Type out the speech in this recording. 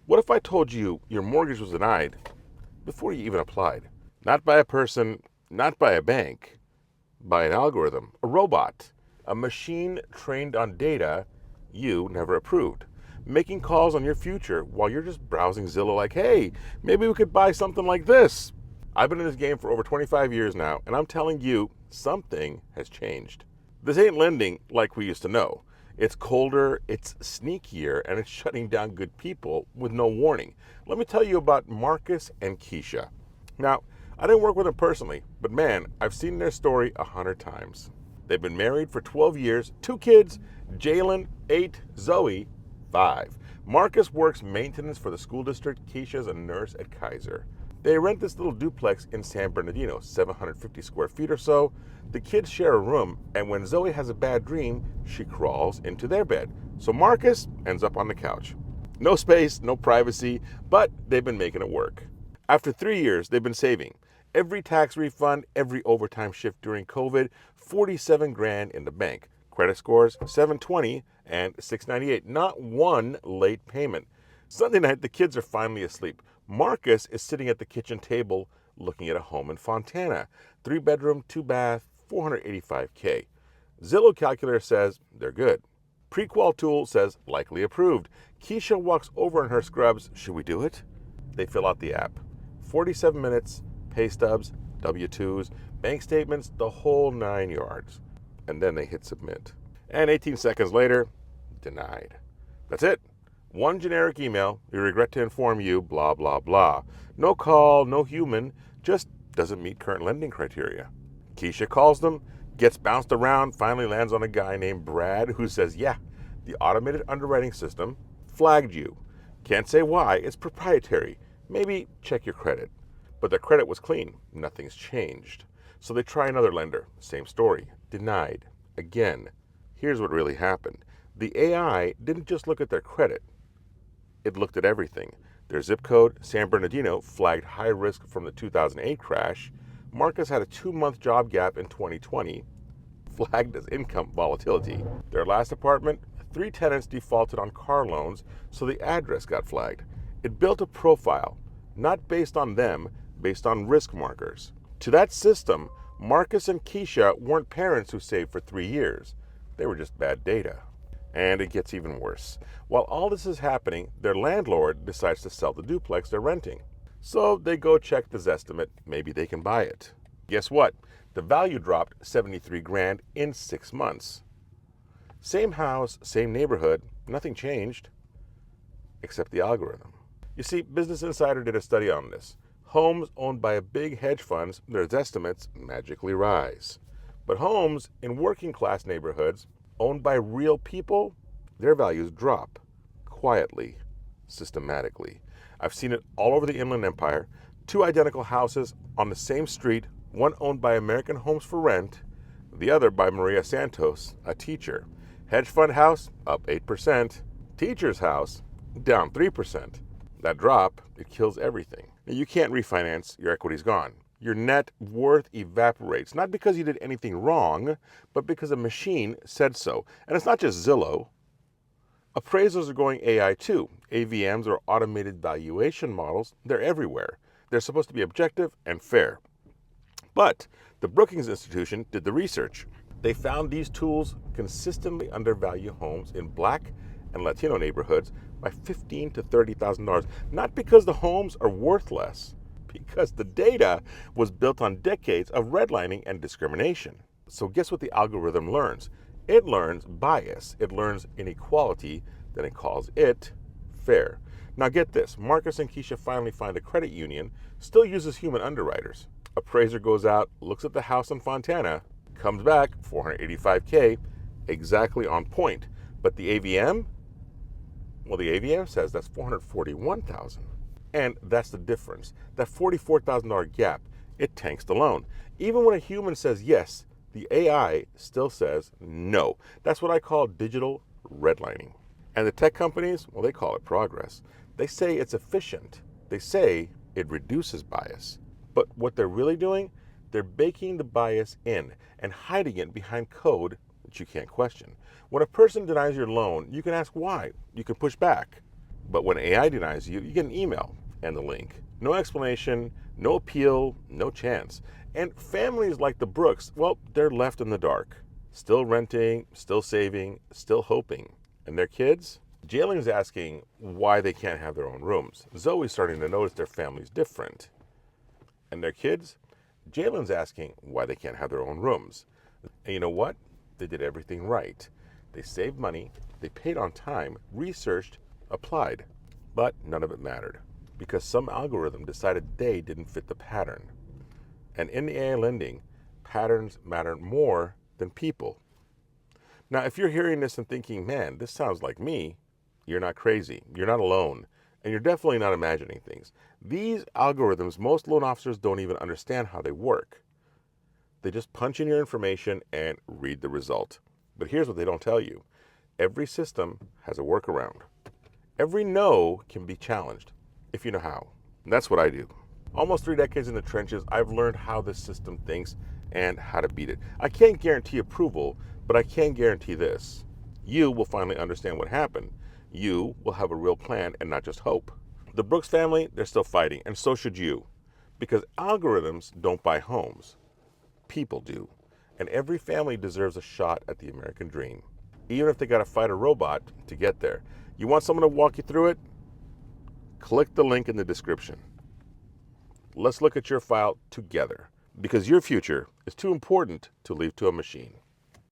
What if I told you your mortgage was denied before you even applied? Not by a person, not by a bank, by an algorithm, a robot, a machine trained on data you never approved, making calls on your future while you're just browsing Zillow like, hey, maybe we could buy something like this. I've been in this game for over 25 years now, and I'm telling you, something has changed. This ain't lending like we used to know. It's colder, it's sneakier, and it's shutting down good people with no warning. Let me tell you about Marcus and Keisha. Now, I didn't work with them personally, but man, I've seen their story 100 times. They've been married for 12 years, 2 kids, Jalen, 8, Zoe, 5. Marcus works maintenance for the school district. Keisha's a nurse at Kaiser. They rent this little duplex in San Bernardino, 750 square feet or so. The kids share a room, and when Zoe has a bad dream, she crawls into their bed. So Marcus ends up on the couch. No space, no privacy, but they've been making it work. After 3 years, they've been saving. Every tax refund, every overtime shift during COVID, 47 grand in the bank. Credit scores 720 and 698. Not one late payment. Sunday night, the kids are finally asleep. Marcus is sitting at the kitchen table looking at a home in Fontana. 3-bedroom, 2-bath, 485K. Zillow calculator says they're good. Pre-qual tool says likely approved. Keisha walks over in her scrubs. Should we do it? They fill out the app. 47 minutes, pay stubs, W-2s, bank statements, the whole 9 yards. And then they hit submit. And 18 seconds later, denied. That's it. One generic email, we regret to inform you, blah, blah, blah. No call, no human, just doesn't meet current lending criteria. Keisha calls them, gets bounced around, finally lands on a guy named Brad who says, yeah, the automated underwriting system flagged you. Can't say why, it's proprietary. Maybe check your credit. But their credit was clean, nothing's changed. So they try another lender, same story, denied. Again, here's what really happened. The AI didn't just look at their credit. It looked at everything. Their zip code, San Bernardino, flagged high risk from the 2008 crash. Marcus had a 2-month job gap in 2020, flagged as income volatility. Their last apartment, 3 tenants defaulted on car loans, so the address got flagged. It built a profile, not based on them, based on risk markers. To that system, Marcus and Keisha weren't parents who saved for 3 years. They were just bad data. And it gets even worse. While all this is happening, their landlord decides to sell the duplex they're renting. So they go check the Zestimate, maybe they can buy it. Guess what? The value dropped 73 grand in 6 months. Same house, same neighborhood, nothing changed, except the algorithm. You see, Business Insider did a study on this. Homes owned by big hedge funds, their estimates magically rise. But homes in working class neighborhoods owned by real people, their values drop quietly, systematically. I've seen it all over the Inland Empire. 2 identical houses on the same street, one owned by American Homes for Rent, the other by Maria Santos, a teacher. Hedge fund house, up 8%. Teacher's house, down 3%. That drop, it kills everything. Now, you can't refinance, your equity's gone. Your net worth evaporates, not because you did anything wrong, but because a machine said so. And it's not just Zillow. Appraisals are going AI too. AVMs, or automated valuation models, they're everywhere. They're supposed to be objective and fair. But the Brookings Institution did the research. They found these tools consistently undervalue homes in Black and Latino neighborhoods by $15,000 to $30,000. Not because the homes are worth less, because the data was built on decades of redlining and discrimination. So guess what the algorithm learns? It learns bias. It learns inequality, then it calls it fair. Now get this, Marcus and Keisha finally find a credit union, still uses human underwriters. Appraiser goes out, looks at the house in Fontana, comes back, 485K, exactly on point. But the AVM? Well, the AVM says that's 441,000. And that's the difference. That $44,000 gap, it tanks the loan. Even when a human says yes, the AI still says no. That's what I call digital redlining. And the tech companies, well, they call it progress. They say it's efficient. They say it reduces bias. But what they're really doing, they're baking the bias in and hiding it behind code that you can't question. When a person denies your loan, you can ask why. You can push back. But when AI denies you, you get an email and the link. No explanation, no appeal, no chance. And families like the Brooks, well, they're left in the dark. Still renting, still saving, still hoping. And their kids? Jalen's asking why they can't have their own rooms. Zoe's starting to notice their family's different. And their kids? Jalen's asking why they can't have their own rooms. And you know what? They did everything right. They saved money, they paid on time, researched, applied. But none of it mattered because some algorithm decided they didn't fit the pattern. And in AI lending, patterns matter more than people. Now, if you're hearing this and thinking, man, this sounds like me, you're not crazy. You're not alone. And you're definitely not imagining things. These algorithms, most loan officers don't even understand how they work. They just punch in your information and read the result. But here's what they don't tell you. Every system has a workaround. Every no can be challenged if you know how. And that's what I do. Almost 3 decades in the trenches, I've learned how this system thinks and how to beat it. I can't guarantee approval, but I can guarantee this. You will finally understand what happened. You will have a real plan and not just hope. The Brooks family, they're still fighting, and so should you. Because algorithms don't buy homes. People do. And every family deserves a shot at the American dream, even if they got to fight a robot to get there. You want someone to walk you through it? Click the link in the description. Let's look at your file together, because your future is too important to leave to a machine.